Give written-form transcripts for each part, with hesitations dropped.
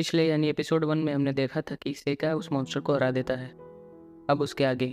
पिछले यानी एपिसोड 1 में हमने देखा था कि सेका उस मॉन्स्टर को हरा देता है। अब उसके आगे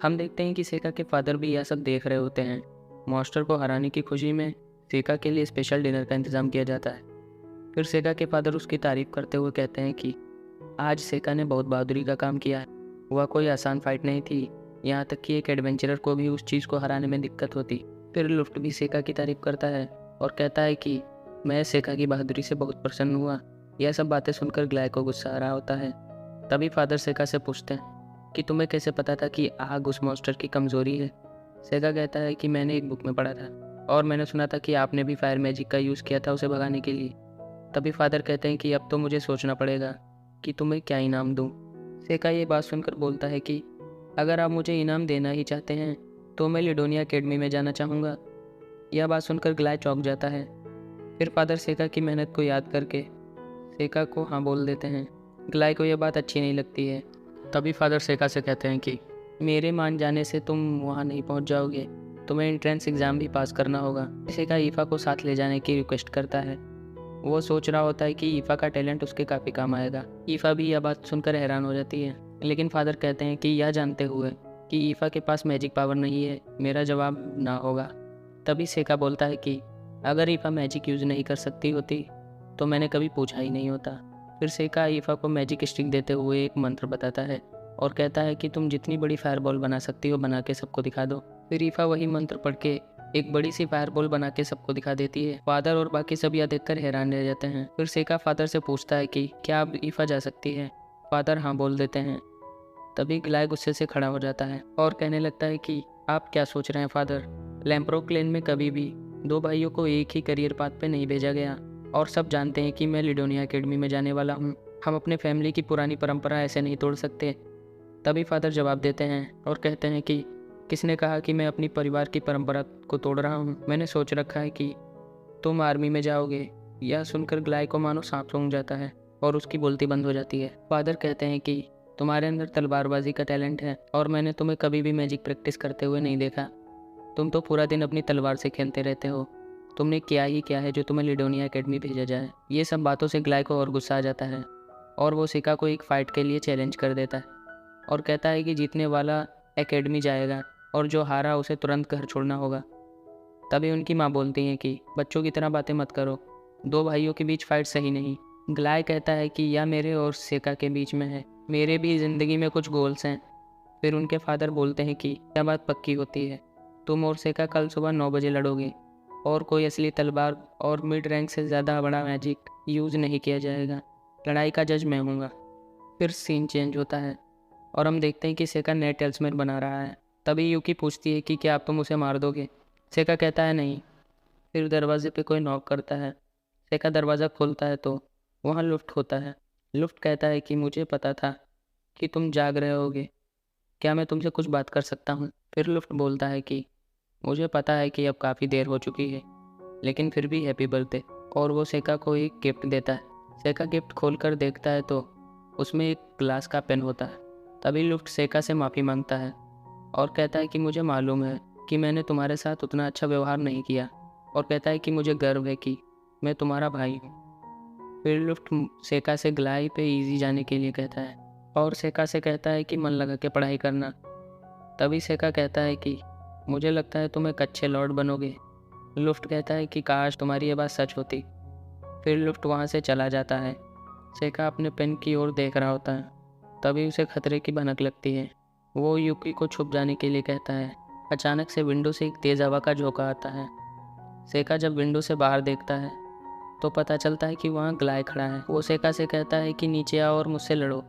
हम देखते हैं कि सेका के फादर भी यह सब देख रहे होते हैं। मॉन्स्टर को हराने की खुशी में सेका के लिए स्पेशल डिनर का इंतज़ाम किया जाता है। फिर सेका के फादर उसकी तारीफ करते हुए कहते हैं कि आज सेका ने बहुत बहादुरी का काम किया है। वह कोई आसान फाइट नहीं थी, यहाँ तक कि एक एडवेंचरर को भी उस चीज़ को हराने में दिक्कत होती। फिर लुफ्ट भी सेका की तारीफ करता है और कहता है कि मैं सेका की बहादुरी से बहुत प्रसन्न हुआ। यह सब बातें सुनकर ग्लाय को गुस्सा आ रहा होता है। तभी फादर सेका से पूछते हैं कि तुम्हें कैसे पता था कि आग उस मॉन्स्टर की कमज़ोरी है। सेका कहता है कि मैंने एक बुक में पढ़ा था और मैंने सुना था कि आपने भी फायर मैजिक का यूज़ किया था उसे भगाने के लिए। तभी फादर कहते हैं कि अब तो मुझे सोचना पड़ेगा कि तुम्हें क्या इनाम दूँ। सेका ये बात सुनकर बोलता है कि अगर आप मुझे इनाम देना ही चाहते हैं तो मैं लिडोनिया एकेडमी में जाना चाहूँगा। यह बात सुनकर ग्लाय चौंक जाता है। फिर फादर सेका की मेहनत को याद करके सेका को हाँ बोल देते हैं। ग्लाय को यह बात अच्छी नहीं लगती है। तभी फादर सेका से कहते हैं कि मेरे मान जाने से तुम वहाँ नहीं पहुँच जाओगे, तुम्हें एंट्रेंस एग्ज़ाम भी पास करना होगा। सेका ईफा को साथ ले जाने की रिक्वेस्ट करता है। वो सोच रहा होता है कि ईफा का टैलेंट उसके काफ़ी काम आएगा। ईफा भी यह बात सुनकर हैरान हो जाती है, लेकिन फादर कहते हैं कि यह जानते हुए कि ईफा के पास मैजिक पावर नहीं है, मेरा जवाब ना होगा। तभी सेका बोलता है कि अगर ईफा मैजिक यूज़ नहीं कर सकती होती तो मैंने कभी पूछा ही नहीं होता। फिर सेका ईफा को मैजिक स्टिक देते हुए एक मंत्र बताता है और कहता है कि तुम जितनी बड़ी फायरबॉल बना सकती हो बना के सबको दिखा दो। फिर ईफा वही मंत्र पढ़ के एक बड़ी सी फायरबॉल बना के सबको दिखा देती है। फादर और बाकी सब यह देखकर हैरान रह जाते हैं। फिर सेका फादर से पूछता है कि क्या अब ईफा जा सकती है। फादर हाँ बोल देते हैं। तभी ग्लाय गुस्से से खड़ा हो जाता है और कहने लगता है कि आप क्या सोच रहे हैं फादर, लैम्प्रो क्लेन में कभी भी दो भाइयों को एक ही करियर पाथ पे नहीं भेजा गया और सब जानते हैं कि मैं लिडोनिया एकेडमी में जाने वाला हूँ। हम अपने फैमिली की पुरानी परंपरा ऐसे नहीं तोड़ सकते। तभी फादर जवाब देते हैं और कहते हैं कि किसने कहा कि मैं अपनी परिवार की परंपरा को तोड़ रहा हूँ। मैंने सोच रखा है कि तुम आर्मी में जाओगे। यह सुनकर ग्लाय को मानो सांप सूंघ जाता है और उसकी बोलती बंद हो जाती है। फादर कहते हैं कि तुम्हारे अंदर तलवारबाजी का टैलेंट है और मैंने तुम्हें कभी भी मैजिक प्रैक्टिस करते हुए नहीं देखा। तुम तो पूरा दिन अपनी तलवार से खेलते रहते हो। तुमने क्या ही क्या है जो तुम्हें लिडोनिया एकेडमी भेजा जाए। ये सब बातों से ग्लाय को और गुस्सा आ जाता है और वो सेका को एक फ़ाइट के लिए चैलेंज कर देता है और कहता है कि जीतने वाला एकेडमी जाएगा और जो हारा उसे तुरंत घर छोड़ना होगा। तभी उनकी माँ बोलती हैं कि बच्चों की तरह बातें मत करो, दो भाइयों के बीच फ़ाइट सही नहीं। ग्लाय कहता है कि यह मेरे और सेका के बीच में है, मेरे भी ज़िंदगी में कुछ गोल्स हैं। फिर उनके फादर बोलते हैं कि यह बात पक्की होती है, तुम और सेका कल सुबह 9 बजे लड़ोगे और कोई असली तलवार और मिड रैंक से ज़्यादा बड़ा मैजिक यूज़ नहीं किया जाएगा। लड़ाई का जज मैं हूँगा। फिर सीन चेंज होता है और हम देखते हैं कि सेका नए टेल्समैन बना रहा है। तभी यूकी पूछती है कि क्या आप तुम उसे मार दोगे। सेका कहता है नहीं। फिर दरवाजे पे कोई नॉक करता है। सेका दरवाज़ा खोलता है तो वहाँ लुफ्ट होता है। लुफ्ट कहता है कि मुझे पता था कि तुम जाग रहे होगे, क्या मैं तुमसे कुछ बात कर सकता हूँ। फिर लुफ्ट बोलता है कि मुझे पता है कि अब काफ़ी देर हो चुकी है, लेकिन फिर भी हैप्पी बर्थडे। और वो सेका को एक गिफ्ट देता है। सेका गिफ्ट खोलकर देखता है तो उसमें एक ग्लास का पेन होता है। तभी लुफ्ट सेका से माफ़ी मांगता है और कहता है कि मुझे मालूम है कि मैंने तुम्हारे साथ उतना अच्छा व्यवहार नहीं किया, और कहता है कि मुझे गर्व है कि मैं तुम्हारा भाई हूँ। फिर लुफ्ट सेका से ग्लाई पे इजी जाने के लिए कहता है और सेका से कहता है कि मन लगा के पढ़ाई करना। तभी सेका कहता है कि मुझे लगता है तुम एक अच्छे लॉर्ड बनोगे। लुफ्ट कहता है कि काश तुम्हारी ये बात सच होती। फिर लुफ्ट वहाँ से चला जाता है। सेका अपने पेन की ओर देख रहा होता है। तभी उसे खतरे की भनक लगती है। वो यूकी को छुप जाने के लिए कहता है। अचानक से विंडो से एक तेज़ हवा का झोंका आता है। सेका जब विंडो से बाहर देखता है तो पता चलता है कि वहाँ ग्लाय खड़ा है। वो सेका से कहता है कि नीचे आओ और मुझसे लड़ो।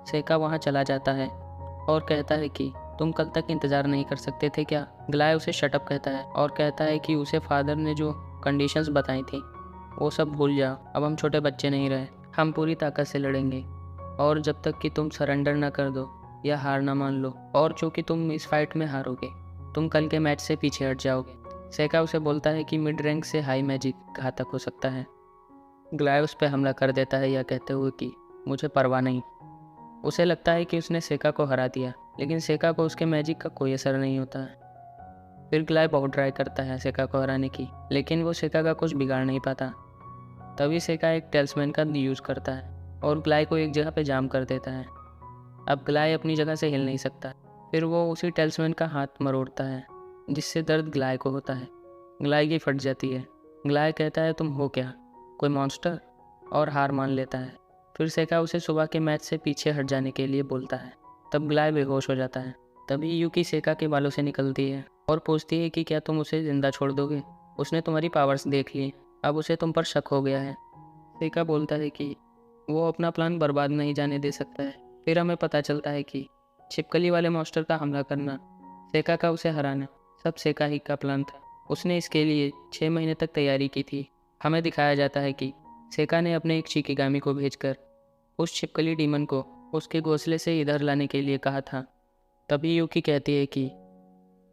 सेका वहाँ चला जाता है और कहता है कि तुम कल तक इंतज़ार नहीं कर सकते थे क्या। ग्लाय उसे शटअप कहता है और कहता है कि उसे फादर ने जो कंडीशंस बताई थी वो सब भूल जाओ। अब हम छोटे बच्चे नहीं रहे, हम पूरी ताकत से लड़ेंगे और जब तक कि तुम सरेंडर ना कर दो या हार ना मान लो, और चूँकि तुम इस फाइट में हारोगे तुम कल के मैच से पीछे हट जाओगे। सेका उसे बोलता है कि मिड रैंक से हाई मैजिक घातक हो सकता है। ग्लाय उस पर हमला कर देता है यह कहते हुए कि मुझे परवाह नहीं। उसे लगता है कि उसने सेका को हरा दिया, लेकिन सेका को उसके मैजिक का कोई असर नहीं होता है। फिर ग्लाय बहुत ट्राई करता है सेका को हराने की, लेकिन वो सेका का कुछ बिगाड़ नहीं पाता। तभी सेका एक टेल्समैन का यूज़ करता है और ग्लाय को एक जगह पे जाम कर देता है। अब ग्लाय अपनी जगह से हिल नहीं सकता। फिर वो उसी टेल्समैन का हाथ मरोड़ता है, जिससे दर्द ग्लाय को होता है। ग्लाय की फट जाती है। ग्लाय कहता है, तुम हो क्या, कोई मॉन्स्टर? और हार मान लेता है। फिर सेका उसे सुबह के मैच से पीछे हट जाने के लिए बोलता है। तब ग्लाय बेहोश हो जाता है। तभी यूकी सेका के बालों से निकलती है और पूछती है कि क्या तुम उसे जिंदा छोड़ दोगे? उसने तुम्हारी पावर्स देख ली, अब उसे तुम पर शक हो गया है। सेका बोलता है कि वो अपना प्लान बर्बाद नहीं जाने दे सकता है। फिर हमें पता चलता है कि छिपकली वाले मॉन्स्टर का हमला करना, सेका का उसे हराना, सब सेका ही का प्लान था। उसने इसके लिए 6 महीने तक तैयारी की थी। हमें दिखाया जाता है कि सेका ने अपने एक शिकिगामी को भेजकर उस छिपकली डीमन को उसके घोंसले से इधर लाने के लिए कहा था। तभी यूकी कहती है कि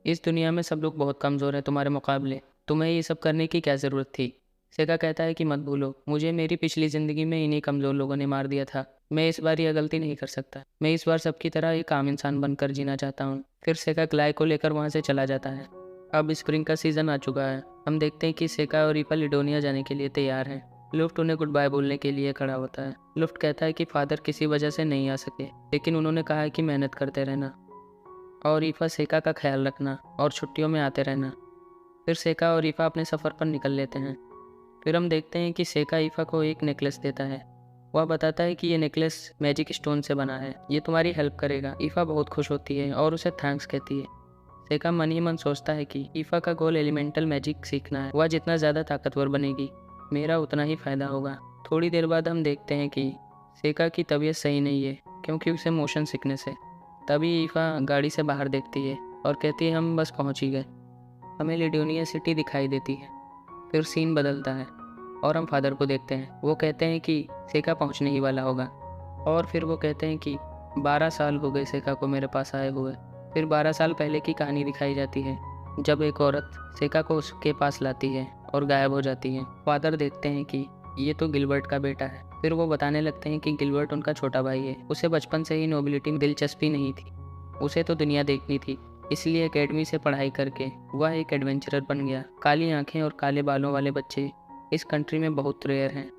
इस दुनिया में सब लोग बहुत कमज़ोर हैं तुम्हारे मुकाबले, तुम्हें ये सब करने की क्या ज़रूरत थी? सेका कहता है कि मत भूलो, मुझे मेरी पिछली ज़िंदगी में इन्हीं कमज़ोर लोगों ने मार दिया था। मैं इस बार यह गलती नहीं कर सकता। मैं इस बार सबकी तरह एक आम इंसान बनकर जीना चाहता हूँ। फिर सेका ग्लाय को लेकर वहाँ से चला जाता है। अब स्प्रिंग का सीज़न आ चुका है। हम देखते हैं कि सेका और रीपा लिडोनिया जाने के लिए तैयार हैं। लुफ्ट उन्हें गुड बाय बोलने के लिए खड़ा होता है। लुफ्ट कहता है कि फादर किसी वजह से नहीं आ सके, लेकिन उन्होंने कहा है कि मेहनत करते रहना और ईफा सेका का ख्याल रखना और छुट्टियों में आते रहना। फिर सेका और ईफा अपने सफ़र पर निकल लेते हैं। फिर हम देखते हैं कि सेका ईफा को एक नेकलेस देता है। वह बताता है कि ये नेकलेस मैजिक स्टोन से बना है, ये तुम्हारी हेल्प करेगा। ईफा बहुत खुश होती है और उसे थैंक्स कहती है। सेका मन ही मन सोचता है कि ईफा का गोल एलिमेंटल मैजिक सीखना है। वह जितना ज़्यादा ताकतवर बनेगी, मेरा उतना ही फ़ायदा होगा। थोड़ी देर बाद हम देखते हैं कि सेका की तबीयत सही नहीं है, क्योंकि उसे मोशन सिकनेस है। तभी ईफा गाड़ी से बाहर देखती है और कहती है, हम बस पहुंच ही गए। हमें लिडोनिया सिटी दिखाई देती है। फिर सीन बदलता है और हम फादर को देखते हैं। वो कहते हैं कि सेका पहुंचने ही वाला होगा। और फिर वो कहते हैं कि 12 साल हो गए सेका को मेरे पास आए हुए। फिर 12 साल पहले की कहानी दिखाई जाती है, जब एक औरत सेका को उसके पास लाती है और गायब हो जाती है। फादर देखते हैं कि ये तो गिलबर्ट का बेटा है। फिर वो बताने लगते हैं कि गिलबर्ट उनका छोटा भाई है। उसे बचपन से ही नोबिलिटी में दिलचस्पी नहीं थी, उसे तो दुनिया देखनी थी। इसलिए एकेडमी से पढ़ाई करके वह एक एडवेंचरर बन गया। काली आंखें और काले बालों वाले बच्चे इस कंट्री में बहुत रेयर हैं।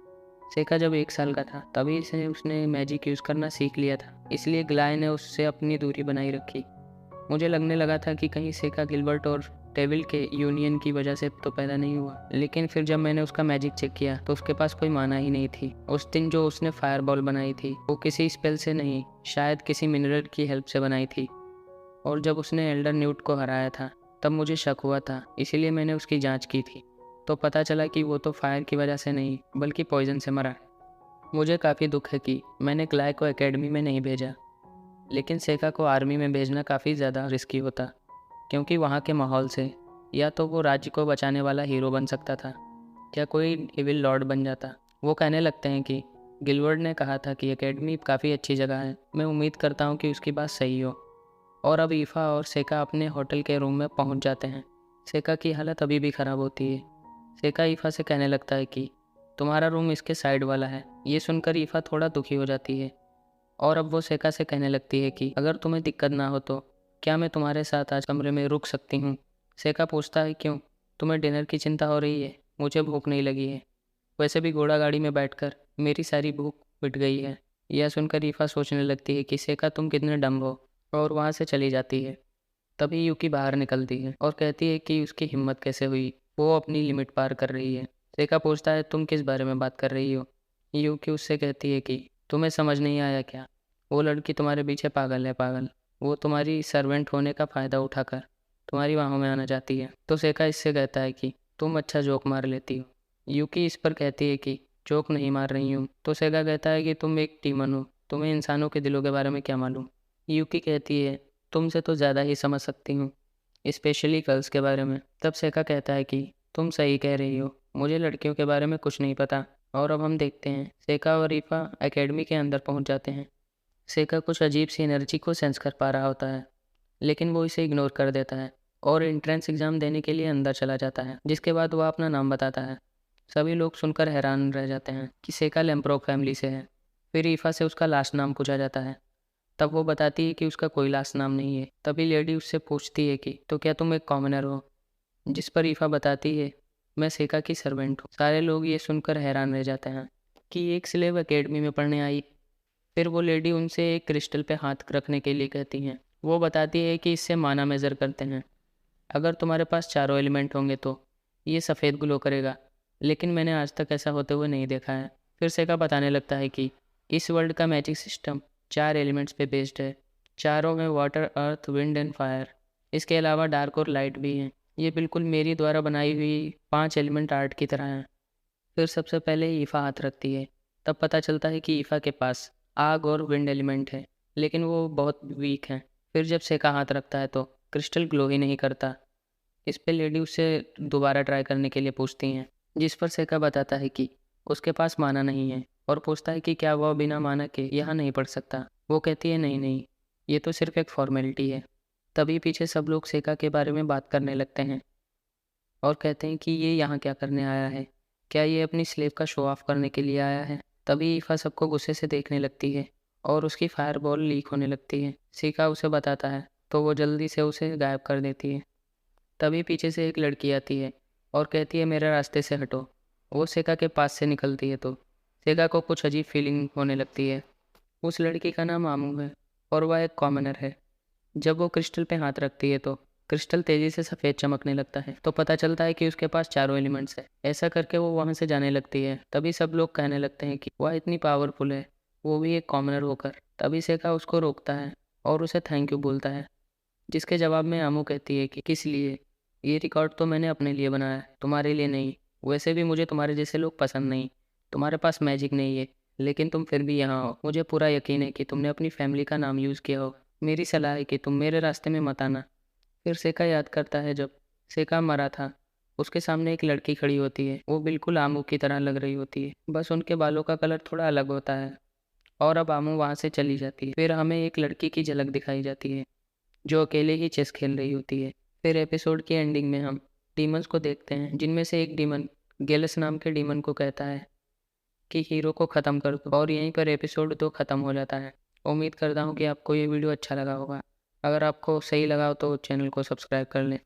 सेका जब 1 साल का था तभी से उसने मैजिक यूज़ करना सीख लिया था, इसलिए ग्लाय ने उससे अपनी दूरी बनाई रखी। मुझे लगने लगा था कि कहीं सेका गिलबर्ट और डेविल के यूनियन की वजह से तो पैदा नहीं हुआ, लेकिन फिर जब मैंने उसका मैजिक चेक किया तो उसके पास कोई माना ही नहीं थी। उस दिन जो उसने फायरबॉल बनाई थी वो किसी स्पेल से नहीं, शायद किसी मिनरल की हेल्प से बनाई थी। और जब उसने एल्डर न्यूट को हराया था तब मुझे शक हुआ था, इसीलिए मैंने उसकी जांच की थी। तो पता चला कि वो तो फायर की वजह से नहीं बल्कि पॉइजन से मरा। मुझे काफ़ी दुख है कि मैंने क्लाय को एकेडमी में नहीं भेजा, लेकिन सेका को आर्मी में भेजना काफ़ी ज़्यादा रिस्की होता, क्योंकि वहाँ के माहौल से या तो वो राज्य को बचाने वाला हीरो बन सकता था या कोई इविल लॉर्ड बन जाता। वो कहने लगते हैं कि गिलवर्ड ने कहा था कि एकेडमी काफ़ी अच्छी जगह है। मैं उम्मीद करता हूँ कि उसकी बात सही हो। और अब ईफा और सेका अपने होटल के रूम में पहुँच जाते हैं। सेका की हालत अभी भी ख़राब होती है। सेका ईफा से कहने लगता है कि तुम्हारा रूम इसके साइड वाला है। ये सुनकर ईफा थोड़ा दुखी हो जाती है और अब वो सेका से कहने लगती है कि अगर तुम्हें दिक्कत ना हो तो क्या मैं तुम्हारे साथ आज कमरे में रुक सकती हूँ। सेका पूछता है, क्यों, तुम्हें डिनर की चिंता हो रही है? मुझे भूख नहीं लगी है, वैसे भी घोड़ा गाड़ी में बैठकर मेरी सारी भूख मिट गई है। यह सुनकर ईफा सोचने लगती है कि सेका तुम कितने डम्ब हो, और वहाँ से चली जाती है। तभी यूकी बाहर निकलती है और कहती है कि उसकी हिम्मत कैसे हुई, वो अपनी लिमिट पार कर रही है। सेका पूछता है, तुम किस बारे में बात कर रही हो? यूकी उससे कहती है कि तुम्हें समझ नहीं आया क्या, वो लड़की तुम्हारे पीछे पागल है, पागल। वो तुम्हारी सर्वेंट होने का फ़ायदा उठाकर तुम्हारी बाहों में आना चाहती है। तो सेका इससे कहता है कि तुम अच्छा जोक मार लेती हो। यूकी इस पर कहती है कि जोक नहीं मार रही हूँ। तो सेका कहता है कि तुम एक टीमन हो, तुम्हें इंसानों के दिलों के बारे में क्या मालूम। यूकी कहती है, तुमसे तो ज़्यादा ही समझ सकती हूँ, स्पेशली गर्ल्स के बारे में। तब सेका कहता है कि तुम सही कह रही हो, मुझे लड़कियों के बारे में कुछ नहीं पता। और अब हम देखते हैं सेका और ईफा एकेडमी के अंदर पहुंच जाते हैं। सेका कुछ अजीब सी एनर्जी को सेंस कर पा रहा होता है, लेकिन वो इसे इग्नोर कर देता है और एंट्रेंस एग्ज़ाम देने के लिए अंदर चला जाता है, जिसके बाद वह अपना नाम बताता है। सभी लोग सुनकर हैरान रह जाते हैं कि सेका लैम्प्रोक फैमिली से है। फिर ईफा से उसका लास्ट नाम पूछा जाता है। तब वो बताती है कि उसका कोई लास्ट नाम नहीं है। तभी लेडी उससे पूछती है कि तो क्या तुम एक कॉमनर हो? जिस पर ईफा बताती है, मैं सेका की सर्वेंट हूँ। सारे लोग ये सुनकर हैरान रह जाते हैं। कि एक स्लेव एकेडमी में पढ़ने आई। फिर वो लेडी उनसे एक क्रिस्टल पे हाथ रखने के लिए कहती हैं। वो बताती है कि इससे माना मेज़र करते हैं। अगर तुम्हारे पास चारों एलिमेंट होंगे तो ये सफ़ेद ग्लो करेगा, लेकिन मैंने आज तक ऐसा होते हुए नहीं देखा है। फिर सेका बताने लगता है कि इस वर्ल्ड का मैजिक सिस्टम 4 एलिमेंट्स पे बेस्ड है। चारों में water, earth, wind and fire. इसके अलावा डार्क और लाइट भी हैं। ये बिल्कुल मेरी द्वारा बनाई हुई 5 एलिमेंट आर्ट की तरह हैं। फिर सबसे पहले ईफ़ा हाथ रखती है। तब पता चलता है कि ईफ़ा के पास आग और विंड एलिमेंट है, लेकिन वो बहुत वीक हैं। फिर जब सेका हाथ रखता है तो क्रिस्टल ग्लो ही नहीं करता। इस पे लेडी उससे दोबारा ट्राई करने के लिए पूछती हैं, जिस पर सेका बताता है कि उसके पास माना नहीं है और पूछता है कि क्या वह बिना माना के यहाँ नहीं पढ़ सकता। वो कहती है नहीं नहीं, ये तो सिर्फ एक फॉर्मेलिटी है। तभी पीछे सब लोग सेका के बारे में बात करने लगते हैं और कहते हैं कि ये यहाँ क्या करने आया है, क्या ये अपनी स्लेव का शो ऑफ करने के लिए आया है। तभी ईफा सबको गुस्से से देखने लगती है और उसकी फायर बॉल लीक होने लगती है। सेका उसे बताता है तो वो जल्दी से उसे गायब कर देती है। तभी पीछे से एक लड़की आती है और कहती है मेरे रास्ते से हटो। वो सेका के पास से निकलती है तो सेका को कुछ अजीब फीलिंग होने लगती है। उस लड़की का नाम आमू है और वह एक कॉमनर है। जब वो क्रिस्टल पे हाथ रखती है तो क्रिस्टल तेज़ी से सफ़ेद चमकने लगता है, तो पता चलता है कि उसके पास चारों एलिमेंट्स है। ऐसा करके वो वहाँ से जाने लगती है। तभी सब लोग कहने लगते हैं कि वह इतनी पावरफुल है, वो भी एक कॉमनर होकर। तभी सेका उसको रोकता है और उसे थैंक यू बोलता है, जिसके जवाब में आमू कहती है कि किस लिए, ये रिकॉर्ड तो मैंने अपने लिए बनाया है, तुम्हारे लिए नहीं। वैसे भी मुझे तुम्हारे जैसे लोग पसंद नहीं, तुम्हारे पास मैजिक नहीं है, लेकिन तुम फिर भी यहाँ हो। मुझे पूरा यकीन है कि तुमने अपनी फैमिली का नाम यूज़ किया होगा। मेरी सलाह है कि तुम मेरे रास्ते में मत आना। फिर सेका याद करता है जब सेका मरा था, उसके सामने एक लड़की खड़ी होती है। वो बिल्कुल आमू की तरह लग रही होती है, बस उनके बालों का कलर थोड़ा अलग होता है। और अब आमू वहाँ से चली जाती है। फिर हमें एक लड़की की झलक दिखाई जाती है जो अकेले ही चेस खेल रही होती है। फिर एपिसोड की एंडिंग में हम डीमंस को देखते हैं, जिनमें से एक डीमन गेलस नाम के डीमन को कहता है कि हीरो को ख़त्म कर दो, और यहीं पर एपिसोड 2 ख़त्म हो जाता है। उम्मीद करता हूँ कि आपको ये वीडियो अच्छा लगा होगा। अगर आपको सही लगा हो तो चैनल को सब्सक्राइब कर लें।